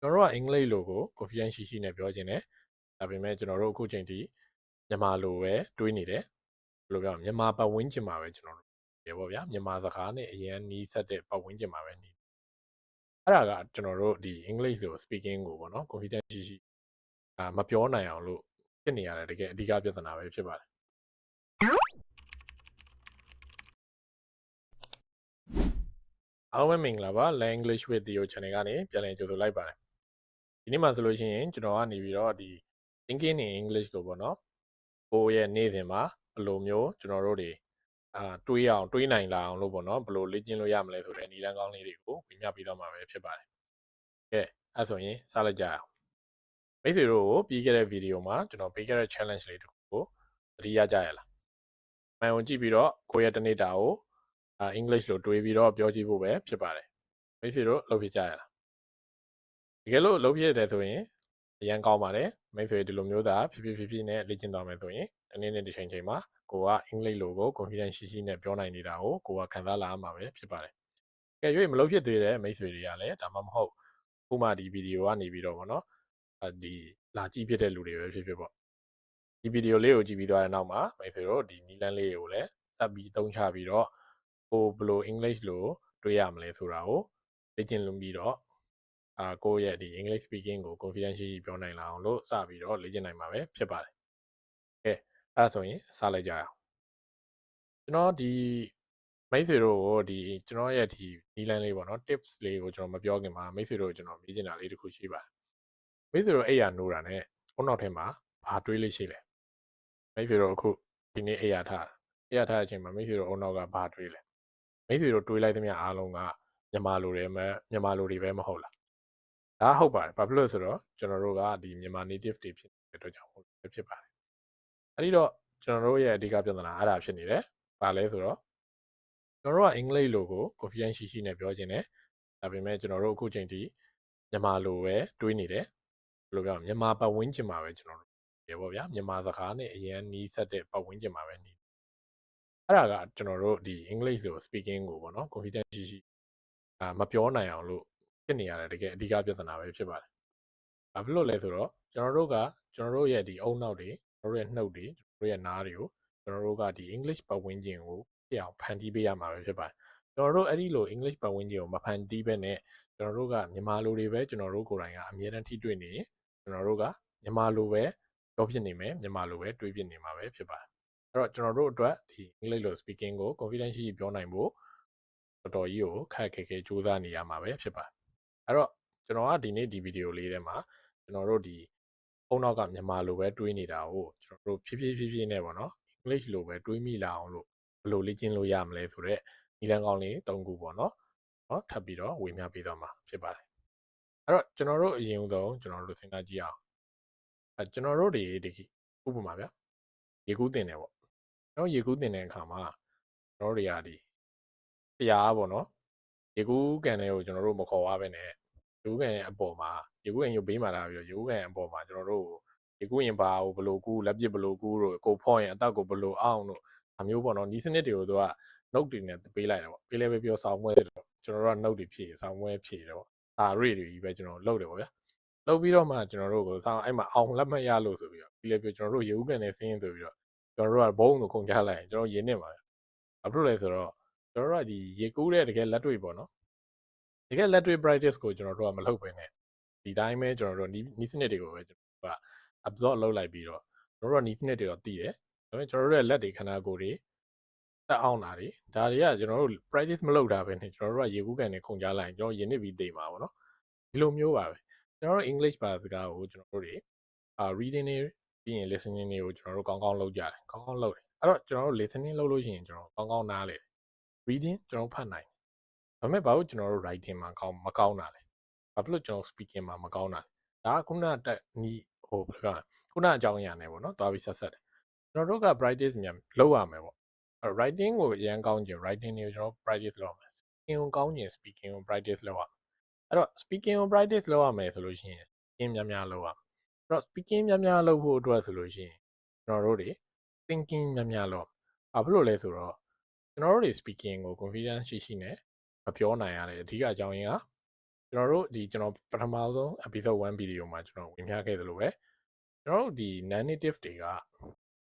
ကျွန်တော်တို့ကအင်္ဂလိပ်လိုကို confidence ရှိရှိနဲ့ပြောခြင်းနဲ့ဒါပေမဲ့ကျွန်တော်တို့အခုချိန်ထိမြန်မာလိုပဲတွေးနေတယ်ဘယ်လိုပြောမလဲမြန်မာပတ်ဝန်းကျင်မှာပဲကျွန်တော်တို့ရေပေါ့ဗျာမြန်မာစကားနဲ့အရင်နီးစပ်တဲ့ပတ်ဝန်းကျင်မှာပဲနေအဲ့ဒါကကျွန်တော်တို့ဒီအင်္ဂလိပ်လို speaking ကိုပေါ့နော် confidence ရှိရှိမပြောနိုင်အောင်လို့ဖြစ်နေရတယ်တကယ်အဓိကပြဿနာပဲဖြစ်ပါတယ်အားလုံးပဲမင်္ဂလာပါ Language with Theo Channel ကနေပြန်လည်ကြိုဆိုလိုက်ပါတယ်ဒီနေ့မှာဆိုလို့ရှိရင်ကျွန်တော်ကနေပြီးတော့ဒီ thinking in English လို့ပေါ့နော်ကိုယ့်ရဲ့နေ့စဉ်မှာဘယ်လိုမျိုးကျွန်တော်တို့တွေတွေးနိုင်လာအောင်လို့ပေါ့နော်ဘယ်လိုလေ့ကျင့်လို့ရမလဲဆိုတဲ့နည်းလမ်းကောင်းလေးတွေကိုပြပြပေးတော့မှာပဲဖြစ်ပါတယ်ကဲအဲ့ဆိုရင်စလိုက်ကြအောင်မိတ်ဆွေတို့ကိုပြီးခဲ့တဲ့ဗီဒီယိုမှာကျွန်တော်ပေးခဲ့တဲ့ challenge လေးတစ်ခုကိုသတိရကြရလားမှန်ဝင်ကြည့်ပြီးတော့ကိုယ့်ရဲ့တနေ့တာကိုEnglish လိုတွေးပြီးတော့ပြောကြည့်ဖို့ပဲဖြစ်ပါတယ်မိတ်ဆွေတို့လုပ်ဖြစ်ကြရလားတကယ်လို့လုပ်ဖြစ်တယ်ဆိုရင်အရန်ကောင်းပါတယ်မိတ်ဆွေဒီလိုမျိုးသာဖြည်းဖြည်းနဲ့လေ့ကျင့်သွားမယ်ဆိုရင်တနေ့နဲ့တစ်ချိန်ချိန်မှာကိုကအင်္ဂလိပ်လိုကို confidence ရှိရှိနဲ့ပြောနိုင်နေတာကိုကိုကခံစားလာရမှာပဲဖြစ်ပါတယ်ကဲ၍မလုပ်ဖြစ်သေးတဲ့မိတ်ဆွေတွေကလည်းဒါမှမဟုတ်ခုမှဒီဗီဒီယိုကနေပြီးတော့ဗောနော်ဒီလာကြည့်ဖြစ်တဲ့လူတွေပဲဖြစ်ဖြစ်ပေါ့ဒီဗီဒီယိုလေးကိုကြည့်ပြီးသွားတဲ့နောက်မှာမိတ်ဆွေတို့ဒီနီလန်းလေးကိုလည်းစပ်ပြီးအသုံးချပြီးတော့ကိုဘယ်လို English လိုတွေးရမလဲဆိုတာကိုလေ့ကျင့်လွန်ပြီးတော့ကိုယ့်ရဲ့ဒီ English speaking ကို confidence ရှိပြောနိုင်လာအောင်လို့စပြီးတော့လေ့ကျင့်နိုင်မှာပဲဖြစ်ပါတယ်ကဲအဲ့ဒါဆိုရင်စလိုက်ကြအောင်ကျွန်တော်ဒီမိတ်ဆွေတို့ကိုဒီကျွန်တော်ရဲ့ဒီနီလန်းလေးပေါ့နော် tips လေးကိုကျွန်တော်မပြောခင်မှာမိတ်ဆွေတို့ကျွန်တော်မေးချင်တာလေးတစ်ခုရှိပါတယ်မိတ်ဆွေတို့အိယာနိုးတာနဲ့ခုနောက်ထဲမှာဘာတွေးလေးရှိလဲမိတ်ဆွေတို့အခုဒီနေ့အိယာထားတဲ့အချိန်မှာမိတ်ဆွေတို့အုံနောက်ကဘာတွေးလဲမိတ်ဆွေတို့တွေးလိုက်သမျှအားလုံးကမြန်မာလိုတွေပဲမဟုတ်လားဒါဟုတ်ပါတယ်ဘာဖြစ်လို့ဆိုတော့ကျွန်တော်တို့ကဒီမြန်မာ native တွေဖြစ်တဲ့အတွက်ကြောင့်ဖြစ်ပါတယ်အဲ့ဒီတော့ကျွန်တော်တို့ရဲ့အဓိကပြဿနာအဲ့ဒါဖြစ်နေတယ်ဘာလဲဆိုတော့ကျွန်တော်တို့ကအင်္ဂလိပ်လိုကို confidence ရှိရှိနဲ့ပြောခြင်းနဲ့ဒါပေမဲ့ကျွန်တော်တို့အခုချိန်ထိမြန်မာလိုပဲတွေးနေတယ်ဘယ်လိုပြောမလဲမြန်မာပတ်ဝန်းကျင်မှာပဲကျွန်တော်တို့ရေပေါ့ဗျာမြန်မာစကားနဲ့အရင်နီးစပ်တဲ့ပတ်ဝန်းကျင်မှာပဲနေအဲ့ဒါကကျွန်တော်တို့ဒီ English လို speaking ကိုပေါ့နော် confidence ရှိရှိမပြောနိုင်အောင်လို့ဖြစ်နေရတယ်တကယ်အဓိကပြဿနာပဲဖြစ်ပါတယ်ဘာဖြစ်လို့လဲဆိုတော့ကျွန်တော်တို့ရဲ့ဒီအုံနောက်တွေကျွန်တော်တို့ရဲ့နှုတ်တွေကျွန်တော်တို့ရဲ့နားတွေကိုကျွန်တော်တို့ကဒီ English ပတ်ဝန်းကျင်ကိုဖြစ်အောင်ဖန်တီးပေးရမှာပဲဖြစ်ပါတယ်ကျွန်တော်တို့အဲ့ဒီလို English ပတ်ဝန်းကျင်ကိုမဖန်တီးဘဲနဲ့ကျွန်တော်တို့ကမြန်မာလိုတွေပဲကျွန်တော်တို့ကိုယ်တိုင်ကအမြဲတမ်းထိတွေ့နေရင်ကျွန်တော်တို့ကမြန်မာလိုပဲပြောဖြစ်နေမယ်မြန်မာလိုပဲတွေးဖြစ်နေမှာပဲဖြစ်ပါတယ်အဲ့တော့ကျွန်တော်တို့အတွက်ဒီ English လို speaking ကို confidence ရှိပြောနိုင်ဖို့တော်တော်ကြီးကိုခက်ခဲစူးစမ်းနေရမှာပဲဖြစ်ပါတယ်အဲ့တော့ကျွန်တော်ကဒီနေ့ဒီဗီဒီယိုလေးထဲမှာကျွန်တော်တို့ဒီဖုန်းနောက်ကမြန်မာလိုပဲတွေးနေတာကိုကျွန်တော်တို့ဖြည်းဖြည်းနဲ့ပေါ့နော် English လိုပဲတွေးမိလာအောင်လို့ဘယ်လိုလေ့ကျင့်လို့ရမလဲဆိုတော့နည်းလမ်းကောင်းလေး၃ခုပေါ့နော်ထပ်ပြီးတော့ဝေမျှပေးတော့မှာဖြစ်ပါတယ်အဲ့တော့ကျွန်တော်တို့အရင်ဆုံးကျွန်တော်တို့စဉ်းစားကြည့်အောင်ကျွန်တော်တို့ဒီဥပမာဗျာရေကူးတင်တယ်ပေါ့ကျွန်တော်ရေကူးတင်တဲ့အခါမှာကျွန်တော်တို့တွေကဒီတရားပေါ့နော်ရေကူးကန်တွေကိုကျွန်တော်တို့မခေါ်ရဘဲနဲ့ရေကူးကန်ရဲ့အပေါ်မှာရေကူးကန်ရုပ်ဘေးမှာလာပြီးတော့ရေကူးကန်အပေါ်မှာကျွန်တော်တို့ရေကူးရင်ဘာကိုဘလို့ကူးလက်ပစ်ဘလို့ကူးတို့ကိုဖော့ရင်အသက်ကိုဘလို့အောင်တို့အမျိုးပေါ့နော်ဒီစနစ်တွေကိုသူက note တွေနဲ့ပေးလိုက်တယ်ပေါ့ပေးလဲပဲပြောဆောင်းပွဲတယ်ကျွန်တော်တို့က note တွေဖြည့်ဆောင်းပွဲဖြည့်တယ်ပေါ့ဒါ rate တွေကြီးပဲကျွန်တော်လုပ်တယ်ပေါ့ဗျာလုပ်ပြီးတော့မှကျွန်တော်တို့ကိုဆောင်းအဲ့မှာအောင်လက်မှတ်ရလို့ဆိုပြီးတော့ပြီးလဲပြောကျွန်တော်တို့ရေကူးကန်နဲ့ဆင်းရင်ဆိုပြီးတော့ကျွန်တော်တို့ကဘုံကိုခုန်ချလိုက်ရင်ကျွန်တော်ရင်းနေပါဘာဖြစ်လို့လဲဆိုတော့ကျွန်တော်တို့ကဒီရေကူးတဲ့တကယ်လက်တွေ့ပေါ့နော်တကယ်လက်တွေ့ practice ကိုကျွန်တော်တို့ကမလုပ်ဘဲနဲ့ဒီတိုင်းပဲကျွန်တော်တို့နီးစနစ်တွေကိုပဲကျွန်တော်တို့က absorb လုပ်လိုက်ပြီးတော့ကျွန်တော်တို့ကနီးစနစ်တွေတော့သိတယ်ဒါပေမဲ့ကျွန်တော်တို့ရဲ့လက်တွေခန္ဓာကိုယ်တွေတက်အောင်တာတွေဒါတွေကကျွန်တော်တို့ practice မလုပ်တာပဲနဲ့ကျွန်တော်တို့ကရေကူးကန်နဲ့ခုန်ကြလိုက်ရင်ကျွန်တော်ရင်းနေပြီးသိမှာပေါ့နော်ဒီလိုမျိုးပါပဲကျွန်တော်တို့ English ဘာစကားကိုကျွန်တော်တို့တွေreading တွေပြီးရင် listening တွေကိုကျွန်တော်တို့ကောင်းကောင်းလုပ်ကြတယ်ကောင်းကောင်းလုပ်တယ်အဲ့တော့ကျွန်တော်တို့ listening လုပ်လို့ရှိရင်ကျွန်တော်ကောင်းကောင်းနားလေ reading ကျွန်တော်ဖတ်နိုင်ဒါပေမဲ့ဘာလို့ကျွန်တော်တို့ writing မှာမကောင်းတာလဲဘာဖြစ်လို့ကျွန်တော် speaking မှာမကောင်းတာလဲဒါကခုနတက်နီးဟိုဘယ်ကခုနအကြောင်းအရာနဲ့ပေါ့နော်သွားပြီးဆက်တယ်ကျွန်တော်တို့က practice မြန်လုပ်ရမယ်ပေါ့writing ကိုအရင်ကောင်းချင် writing ကိုကျွန်တော် practice လုပ်ရမယ် speaking ကိုကောင်းချင် speaking ကို practice လုပ်ရမယ်အဲ့တော့ speaking ကို practice လုပ်ရမယ်ဆိုလို့ရှိရင် speaking များများလုပ်ရမယ်အဲ့တော့ speaking များများလုပ်ဖို့အတွက်ဆိုလို့ရှိရင်ကျွန်တော်တို့တွေ thinking များများလုပ်ဘာဖြစ်လို့လဲဆိုတော့ကျွန်တော်တို့တွေ speaking ကို confidence ရှိနဲ့မပြောနိုင်ရတဲ့အဓိကအကြောင်းရင်းက ကျွန်တော်တို့ကျွန်တော်ပထမဆုံး episode 1 video မှာကျွန်တော်ဝင်ပြခဲ့သလိုပဲကျွန်တော်တို့non native တွေက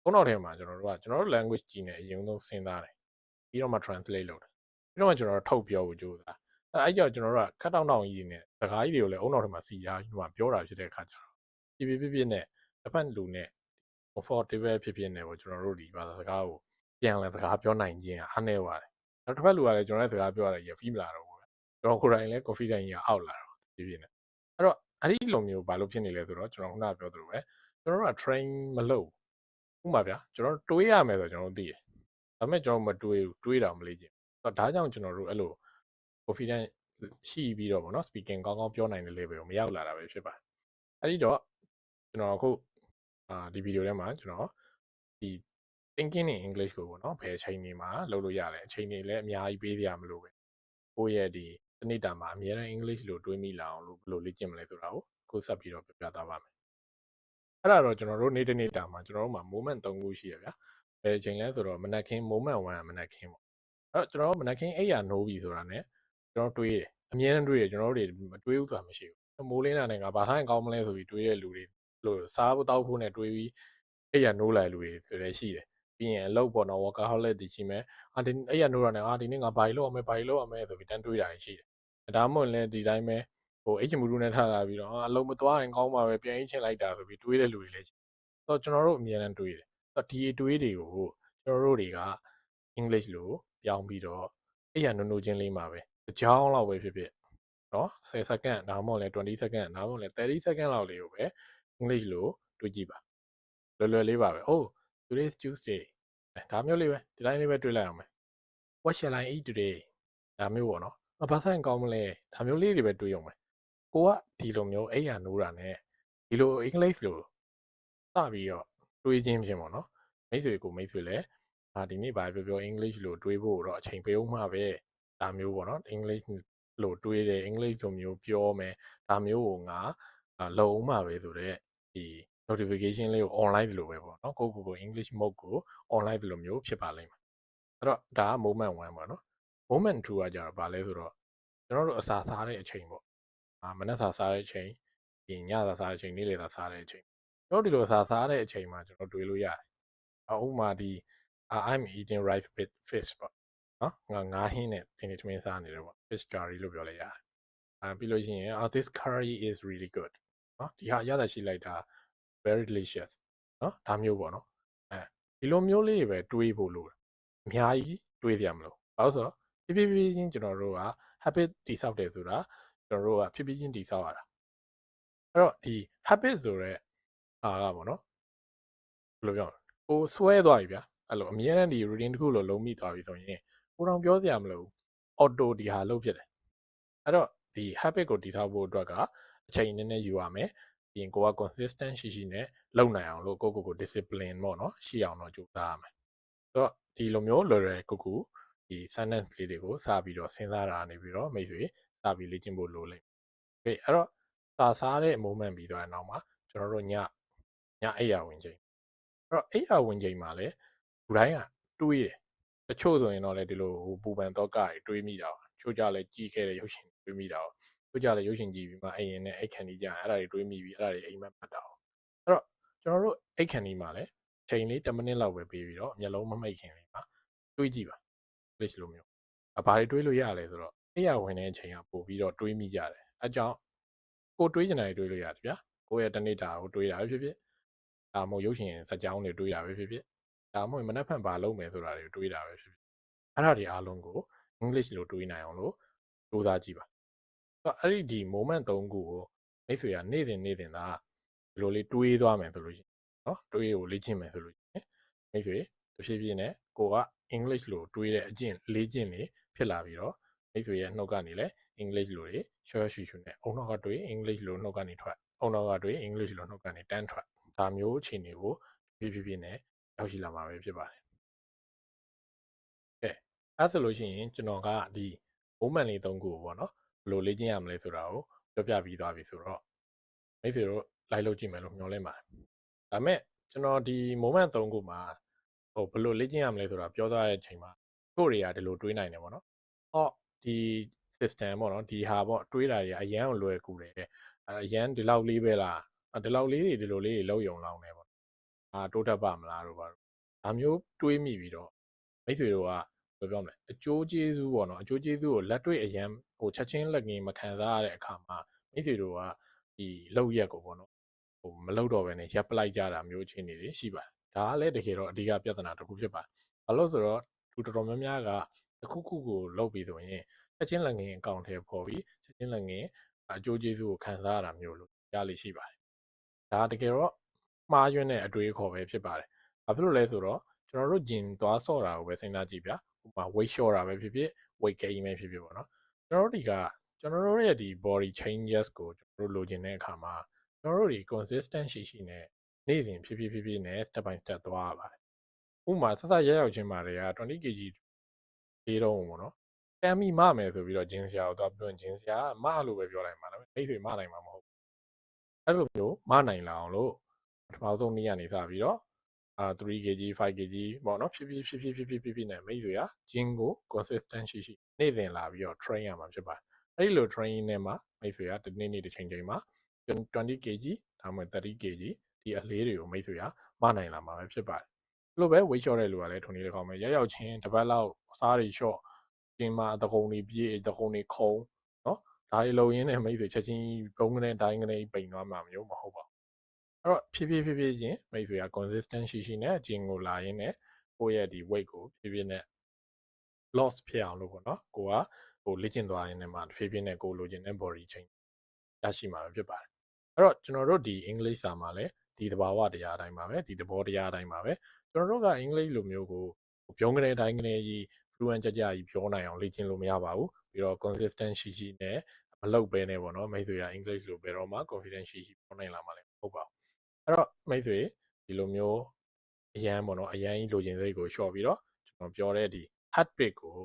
ခုနောက်ထဲမှာကျွန်တော်တို့ language ကြီးနဲ့အရင်ဆုံးစဉ်းစားတယ်ပြီးတော့မှ translate လုပ်တယ်ပြီးတော့မှကျွန်တော်တို့ထုတ်ပြောဖို့ကြိုးစားအဲ့ကြောင့်ကျွန်တော်တို့ကခက်တောင်းတောင်းကြီးနဲ့စကားကြီးတွေကိုလည်းအုံနောက်ထဲမှာစီထားပြီးမှပြောတာဖြစ်တဲ့အခါကျတော့ဖြစ်နဲ့တစ်ဖက်လူနဲ့ comfortable ဖြစ်နေပေါ့ကျွန်တော်တို့ဒီဘာသာစကားကိုပြန်လဲစကားပြောနိုင်ခြင်းအားနည်းပါတယ်နောက်တစ်ဖက်လူကလည်းကျွန်တော်ရဲ့စကားပြောရတယ်ရဖီးမလာတော့ဘူးကျွန်တော်ကိုယ်တိုင်လည်း confidence ကြီးအောက်လာတော့ဖြစ်နေအဲ့တော့အဲ့ဒီလိုမျိုးဘာလို့ဖြစ်နေလဲဆိုတော့ကျွန်တော်ခုနပြောသလိုပဲကျွန်တော်တို့က train မလုပ်ဥပမာဗျာကျွန်တော်တွေးရမယ်ဆိုတော့ကျွန်တော်သိတယ်ဒါပေမဲ့ကျွန်တော်မတွေးဘူးတွေးတာမလေးချင်းဆိုတော့ဒါကြောင့်ကျွန်တော်တို့အဲ့လို confidence ရှိပြီးတော့ဗောနော် speaking ကောင်းကောင်းပြောနိုင်တဲ့ level ကိုမရောက်လာတာပဲဖြစ်ပါတယ်အဲ့ဒီတော့ကျွန်တော်အခုဒီဗီဒီယိုထဲမှာကျွန်တော်ဒီ thinking in English ကိုပေါ့နော်ဘယ်အချိန်တွေမှာလုပ်လို့ရတယ်အချိန်တွေလည်းအများကြီးပေးစရာမလိုပဲကိုယ့်ရဲ့ဒီတနေ့တာမှာအများအား English လို့တွေးမိလာအောင်လို့ဘယ်လိုလေ့ကျင့်မလဲဆိုတာကိုအခုဆက်ပြီးတော့ပြပြသွားပါမယ်အဲ့ဒါတော့ကျွန်တော်တို့နေ့တစ်နေ့တာမှာကျွန်တော်တို့မှာ moment 3ခုရှိရဗျာဘယ်အချိန်လဲဆိုတော့မနက်ခင်း moment 1မနက်ခင်းပေါ့အဲ့တော့ကျွန်တော်တို့မနက်ခင်းအိပ်ရနိုးပြီဆိုတာ ਨੇ ကျွန်တော်တွေးတယ်အမြဲတမ်းတွေးတယ်ကျွန်တော်တို့တွေမတွေးဘူးဆိုတာမရှိဘူးမိုးလင်းတာနဲ့ငါဘာဆိုင်ကောင်းမလဲဆိုပြီးတွေးတဲ့လူတွေလို့စားဖို့တောက်ဖို့နဲ့တွေးပြီးအိပ်ရနိုးလာလူတွေဆိုလည်းရှိတယ်ပြီးရင်အလုပ်ပေါ့နော် workaholic တွေရှိမယ်ဒီအိပ်ရနိုးတာနဲ့ဒီနေ့ငါဘာလို့ရမယ်ဘာလို့ရမယ်ဆိုပြီးတန်းတွေးတာရှိတယ်ဒါမှမဟုတ်လည်းဒီတိုင်းပဲအိတ်ချမူတူနဲ့ထလာပြီးတော့အလုံးမသွားရင်ကောင်းပါပဲပြန်ရင်ချင်လိုက်တာဆိုပြီးတွေးတဲ့လူတွေလည်းရှိဆိုတော့ကျွန်တော်တို့အများအားတွေးတယ်ဒီအတွေးတွေကိုကျွန်တော်တို့တွေက English လို့ပြောင်းပြီးတော့အိပ်ရနိုးချင်းလေးမှာပဲအကြောင်းလောက်ပဲဖြစ်ဖြစ်နော်10 second ဒါမှမဟုတ်လည်း20 second ဒါမှမဟုတ်လည်း30 second လောက်လေးကိုပဲ English လို့တွေးကြည့်ပါလွယ်လေးပါပဲ Oh today is Tuesday ဒါမျိုးလေးပဲဒီတိုင်းလေးပဲတွေးလိုက်အောင်ပဲ What shall I eat today ဒါမျိုးပေါ့နော်ဘာဆိုင်ကောင်းမလဲဒါမျိုးလေးတွေပဲတွေးအောင်ပဲကိုကဒီလိုမျိုးအိပ်ရနိုးတာနဲ့ဒီလို English လို့စပြီးတော့တွေးခြင်းဖြစ်ပေါ့နော်မိတ်ဆွေကိုမိတ်ဆွေလည်းဒီနေ့ဘာပြော English လို့တွေးဖို့တော့အချိန်ပေးဦးမှာပဲဒါမျိုးပေါ့နော် English လို့တွေးတယ် English လိုမျိုးပြောမယ်ဒါမျိုးကိုငါလုံဦးမှာပဲဆိုတော့ဒီ notification လေးကို online လို့ပဲပေါ့နော်ကို English mode ကို online လို့မျိုးဖြစ်ပါလိမ့်မယ်အဲ့တော့ဒါက moment 1ပေါ့နော် moment 2ကကြတော့ဗာလဲဆိုတော့ကျွန်တော်တို့အစာစားတဲ့အချိန်ပေါ့မနက်စာစားတဲ့အချိန်ဒီညစာစားတဲ့အချိန်နေ့လယ်စာစားတဲ့အချိန်ကျွန်တော်ဒီလိုအစာစားတဲ့အချိန်မှာကျွန်တော်တွေးလို့ရတယ်ဥပမာဒီ I'm eating rice with fish ပေါ့နော်ငါဟင်းနဲ့ဒီနေ့ထမင်းစားနေတယ်ပေါ့ fish curry လို့ပြောလိုက်ရတယ်ပြီးလို့ရှိရင်this curry is really good နော်ဒီဟာရတာရှိလိုက်တာ very delicious နော်ဒါမျိုးပေါ့နော်ဒီလိုမျိုးလေးပဲတွေးဖို့လို့အများကြီးတွေးစရာမလိုဘာလို့ဆိုတော့ဖြည်းဖြည်းချင်းကျွန်တော်တို့က habit တိဆောက်တယ်ဆိုတာကျွန်တော်တို့ကဖြည်းဖြည်းချင်းတိဆောက်ရတာအဲ့တော့ဒီ habit ဆိုရဲကပေါ့နော်ဘယ်လိုပြောကိုဆွဲသွားပြီဗျာအဲ့လိုအမြဲတမ်းဒီ routine တစ်ခုလိုလုံးမိသွားပြီဆိုရင်ကိုတော့ပြောစရာမလိုဘူး auto ဒီဟာလုပ်ဖြစ်တယ်အဲ့တော့ဒီ habit ကိုတည်ဆောက်ဖို့အတွက်ကအချိန်နည်းနည်းယူရမယ်ပြီးရင်ကိုက consistent ရှိနဲ့လုပ်နိုင်အောင်လို့ကို discipline ပေါ့နော်ရှိအောင်တော့ကြိုးစားရမယ်ဆိုတော့ဒီလိုမျိုးလွယ်ကူဒီ sentence လေးတွေကိုစပြီးတော့စဉ်းစားတာနေပြီးတော့မိတ်ဆွေစပြီးလေ့ကျင့်ဖို့လိုလိမ့်မယ်အဲ့တော့စာစားတဲ့ moment ပြီးတော့နောက်မှာကျွန်တော်တို့ညအိပ်ရဝင်ချိန်အဲ့တော့အိပ်ရဝင်ချိန်မှာလည်းလူတိုင်းကတွေးတယ်တချို့ဆိုရင်တော့လည်းဒီလိုပူပန်တော့ကတွေးမိတာချို့ကြလည်းကြီးခဲ့တဲ့ရုပ်ရှင်တွေးမိတာချို့ကြလည်းရုပ်ရှင်ကြည့်ပြီးမှအိမ်ရင်နဲ့အိတ်ခဏီကြအဲ့ဒါတွေတွေးမိပြီးအဲ့ဒါတွေအိမ်မက်မှတ်တာအဲ့တော့ကျွန်တော်တို့အိတ်ခဏီမှာလည်းချိန်လေး10မိနစ်လောက်ပဲပေးပြီးတော့မျက်လုံးမမိတ်ခင်လေးမှာတွေးကြည့်ပါ English လိုမျိုးဘာတွေတွေးလို့ရလဲဆိုတော့အိပ်ရဝင်တဲ့အချိန်ကပို့ပြီးတော့တွေးမိကြတယ်အဲကြောင့်ကိုတွေးချင်တာတွေးလို့ရတယ်ဗျာကိုရဲ့တနေ့တာကိုတွေးတာဖြစ်ဖြစ်ဒါမှမဟုတ်ရုပ်ရှင်စကြောင်းတွေတွေးတာပဲဖြစ်ဖြစ်ဒါမှမဟုတ်မနှက်ဖန်ဘာလုပ်မယ်ဆိုတာတွေတွေးတာပဲဖြစ်ဖြစ်အဲ့ဒါတွေအားလုံးကို English လိုတွေးနိုင်အောင်လို့စူးစမ်းကြည့်ပါအဲ့ဒီ moment 3ခုကိုမိတ်ဆွေကနေ့စဉ်သာဒီလိုလေးတွေးသွားမယ်ဆိုလို့ရှိရင်နော်တွေးကိုလေ့ကျင့်မယ်ဆိုလို့ရှိရင်မိတ်ဆွေတဖြည်းဖြည်းနဲ့ကိုက English လိုတွေးတဲ့အကျင့်လေ့ကျင့်နေဖြစ်လာပြီးတော့မိတ်ဆွေရဲ့နှုတ်ကနေလည်း English လိုတွေရှော့ရှူနဲ့အုံနောက်ကတွေး English လိုနှုတ်ကနေထွက်အုံနောက်ကတွေး English လိုနှုတ်ကနေတန်းထွက်ဒါမျိုးအခြေအနေကိုဖြည်းဖြည်းနဲ့ရောက်ရှိလာမှာပဲဖြစ်ပါတယ်ကဲအဲ့ဆိုလို့ရှိရင်ကျွန်တော်ကဒီ moment လေး3ခုကိုပေါ့နော်ဘယ်လိုလေ့ကျင့်ရမလဲဆိုတာကိုပြောပြပြီးသွားပြီဆိုတော့မိတ်ဆွေတို့လိုက်လုပ်ကြည့်မယ်လို့မျှော်လင့်ပါတယ်ဒါမဲ့ကျွန်တော်ဒီ moment 3ခုမှာဘယ်လိုလေ့ကျင့်ရမလဲဆိုတာပြောသွားတဲ့အချိန်မှာကိုယ်တွေကဒီလိုတွေးနိုင်တယ်ပေါ့နော်ဒီ system ပေါ့နော်ဒီဟာပေါ့တွေးတာတွေအရန်ကိုလွယ်ကူတယ်အရန်ဒီလောက်လေးပဲလားဒီလောက်လေးတွေဒီလိုလေးတွေလောက်ယုံလောင်းနေပေါ့တိုးတက်ပါမလားတို့ပါဒါမျိုးတွေးမိပြီးတော့မိတ်ဆွေတို့ကဘယ်လိုပြောမလဲအကျိုးကျေးဇူးပေါ့နော်အကျိုးကျေးဇူးကိုလက်တွေ့အရန်ဟိုချက်ချင်းလက်ငင်းမခံစားရတဲ့အခါမှာမိတ်ဆွေတို့ကဒီလောက်ရက်ကိုပေါ့နော်ဟိုမလောက်တော့ဘဲနဲ့ရပ်ပလိုက်ကြတာမျိုးအခြေအနေတွေရှိပါတယ်ဒါကလည်းတကယ်တော့အဓိကပြဿနာတစ်ခုဖြစ်ပါတယ်ဘာလို့ဆိုတော့သူတော်တော်များများကတစ်ခုခုကိုလုပ်ပြီးဆိုရင်ချက်ချင်းလက်ငင်းအကောင့်ထဲပေါ်ပြီးချက်ချင်းလက်ငင်းအကျိုးကျေးဇူးကိုခံစားရတာမျိုးလို့ရလိမ့်ရှိပါတယ်ဒါတကယ်တော့မှားယွင်းတဲ့အတွေးခေါ်ပဲဖြစ်ပါတယ်ဘာဖြစ်လို့လဲဆိုတော့ကျွန်တော်တို့ gym သွားဆော့တာကိုပဲစဉ်းစားကြည့်ဗျာဥပမာ weight လျှော့တာပဲဖြစ်ဖြစ် weight gain ပဲဖြစ်ဖြစ်ပေါ့နော်ကျွန်တော်တို့ဒီကကျွန်တော်တို့ရဲ့ဒီ body changes ကိုကျွန်တော်တို့လိုချင်တဲ့အခါမှာကျွန်တော်တို့ဒီ consistent ရှိနဲ့နေ့စဉ်ဖြည်းဖြည်းနဲ့ step by step သွားရပါတယ်ဥပမာဆက်ဆက်ရက်ရောက်ချင်းပါတွေက20 kg သေးတော့ပေါ့နော်တမ်းမိမမယ်ဆိုပြီးတော့ gym ဆရာကိုသွားပြောရင် gym ဆရာမလို့ပဲပြောလိုက်မှာဒါပေမဲ့မိတ်ဆွေမနိုင်မှာမဟုတ်အဲ့လိုမျိုးမနိုင်လာအောင်လို့ပထမဆုံးနေ့ကနေစပြီးတော့3kg 5kg ပေါ့နော်ဖြည်းဖြည်းနဲ့မိတ်ဆွေက gym ကို consistent ရှိနေ့စဉ်လာပြီးတော့ train ရမှာဖြစ်ပါတယ်အဲ့လို train နဲ့မှမိတ်ဆွေကတစ်နေ့တစ်ချိန်မှာ 20kg ဒါမှမဟုတ် 30kg ဒီအလေးတွေကိုမိတ်ဆွေကမနိုင်လာမှာပဲဖြစ်ပါတယ်အဲ့လိုပဲ weight လျှော့တဲ့လူကလည်းထုံနေတစ်ခေါက်ပဲရောက်ချင်းတစ်ပတ်လောက်အစားတွေလျှော့ gym မှာတကုံတွေပြေးတကုံတွေခုံနော်ဒါတွေလုံရင်းနဲ့မိတ်ဆွေချက်ချင်းဘုံကနေတိုင်းကနေပိန်သွားမှာမျိုးမဟုတ်ပါဘူးအဲ့တော့ဖြည်းဖြည်းချင်းမိတ်ဆွေက consistent ရှိနဲ့ gym ကိုလာရင်းနဲ့ကိုယ့်ရဲ့ဒီ weight ကိုဖြည်းဖြည်းနဲ့ loss ဖြစ်အောင်လို့ပေါ့နော်ကိုကဟိုလေ့ကျင့်သွားရင်းနဲ့မှဖြည်းဖြည်းနဲ့ကိုလိုချင်တဲ့ body change ရရှိမှာဖြစ်ပါတယ်အဲ့တော့ကျွန်တော်တို့ဒီ English စာမှာလည်းဒီသဘာဝတရားအတိုင်းပါပဲဒီသဘောတရားအတိုင်းပါပဲကျွန်တော်တို့က English လိုမျိုးကိုပြောကနေတိုင်းကနေကြီး fluent ကြကြီးပြောနိုင်အောင်လေ့ကျင့်လို့မရပါဘူးပြီးတော့ consistent ရှိနဲ့မလုပ်ဘဲနဲ့ပေါ့နော်မိတ်ဆွေက English လိုဘယ်တော့မှ confidence ရှိပြောနိုင်လာမှာလည်းမဟုတ်ပါဘူးအဲ့တော့မိတ်ဆွေဒီလိုမျိုးအရန်ပေါ့နော်အရန်ကြီးလိုချင်စိတ်ကိုလျှော့ပြီးတော့ကျွန်တော်ပြောတဲ့ဒီ habit ကို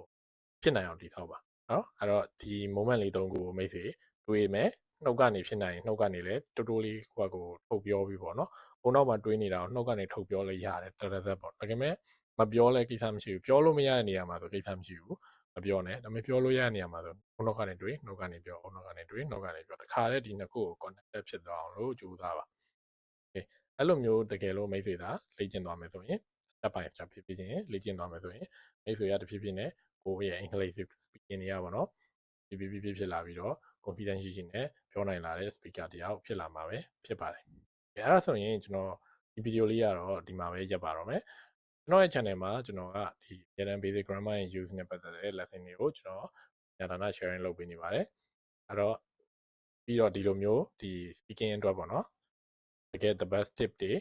ဖြစ်နိုင်အောင်တည်ဆောက်ပါနော်အဲ့တော့ဒီ moment လေး3ခုကိုမိတ်ဆွေတွေးမယ်နှုတ်ကနေဖြစ်နိုင်နှုတ်ကနေလည်းတိုးတိုးလေးဟိုကိုထုတ်ပြောပြီးပေါ့နော်ဘုံတော့မှတွေးနေတာကိုနှုတ်ကနေထုတ်ပြောလို့ရတယ်တရသက်ပေါ့ဒါပေမဲ့မပြောလဲကိစ္စမရှိဘူးပြောလို့မရတဲ့နေရာမှာဆိုကိစ္စမရှိဘူးမပြောနဲ့ဒါပေမဲ့ပြောလို့ရတဲ့နေရာမှာဆိုနှုတ်ကနေတွေးနှုတ်ကနေပြောနှုတ်ကနေတွေးနှုတ်ကနေပြောတခါတည်းဒီနှစ်ခုကို connected ဖြစ်သွားအောင်လို့ကြိုးစားပါအဲ့လိုမျိုးတကယ်လို့မိတ်ဆွေသာလေ့ကျင့်သွားမယ်ဆိုရင် step by step ဖြစ်ချင်းလေ့ကျင့်သွားမယ်ဆိုရင်မိတ်ဆွေရတဖြည်းဖြည်းနဲ့ကိုယ့်ရဲ့ English speaking တွေရပါတော့ဖြည်းဖြည်းဖြစ်လာပြီးတော့ confidence ရှိနဲ့ပြောနိုင်လာတဲ့ speaker တယောက်ဖြစ်လာမှာပဲဖြစ်ပါတယ်အဲ့ဒါဆိုရင်ကျွန်တော်ဒီ video လေးကတော့ဒီမှာပဲရပ်ပါတော့မယ်ကျွန်တော်ရဲ့ channel မှာကျွန်တော်ကဒီအများတန်း basic grammar and use နဲ့ပတ်သက်တဲ့ lesson တွေကိုကျွန်တော်ညာဌာန sharing လုပ်ပေးနေပါတယ်အဲ့တော့ပြီးတော့ဒီလိုမျိုးဒီ speaking အတွက်ပေါ့နော်တကယ် the best tip တွေ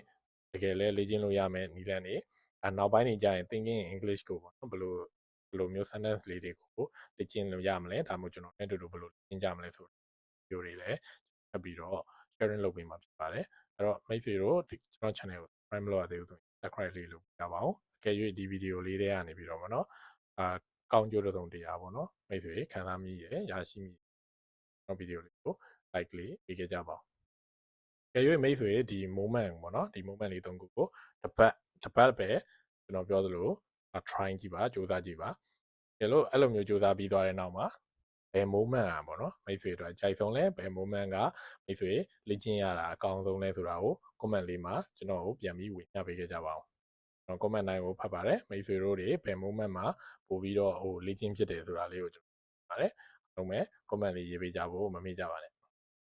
တကယ်လဲလေ့ကျင့်လို့ရမယ်နည်းလမ်းတွေနောက်ပိုင်းနေကြရင် thinking in English ကိုပေါ့နော်ဘယ်လိုမျိုး sentence လေးတွေကိုလေ့ကျင့်လို့ရမလဲဒါမှမဟုတ်ကျွန်တော်နဲ့တူတူဘယ်လိုသင်ကြမလဲဆိုမျိုးတွေလည်းထပ်ပြီးတော့ sharing လုပ်ပေးမှာဖြစ်ပါတယ်အဲ့တော့မိတ်ဆွေတို့ဒီကျွန်တော် channel ကို subscribe မလုပ်ရသေးဘူးဆိုရင် subscribe လေးလုပ်ကြပါဦးအကယ်၍ဒီ video လေးတွေကနေပြီးတော့ပေါ့နော်ကောင်းကျိုးတုံတရားပေါ့နော်မိတ်ဆွေခံစားမိရရရှိမိကျွန်တော် video လေးကို like လေးပေးခဲ့ကြပါဦးကြရွေးမိတ်ဆွေဒီ moment ပေါ့နော်ဒီ moment လေး3ခုကိုတစ်ပတ်ပဲကျွန်တော်ပြောသလို try ကြည့်ပါစူးစမ်းကြည့်ပါဒါလို့အဲ့လိုမျိုးစူးစမ်းပြီးသွားတဲ့နောက်မှာဘယ် moment อ่ะပေါ့နော်မိတ်ဆွေတို့အကြိုက်ဆုံးလဲဘယ် moment ကမိတ်ဆွေလေ့ကျင့်ရတာအကောင်းဆုံးလဲဆိုတာကို comment လေးမှာကျွန်တော်ကိုပြန်ပြီးဝေမျှပေးခဲ့ကြပါဦးကျွန်တော် comment တိုင်းကိုဖတ်ပါတယ်မိတ်ဆွေတို့တွေဘယ် moment မှာပို့ပြီးတော့ဟိုလေ့ကျင့်ဖြစ်တယ်ဆိုတာလေးကိုကျွန်တော်ပါတယ်အားလုံးပဲ comment လေးရေးပေးကြဖို့မမေ့ကြပါနဲ့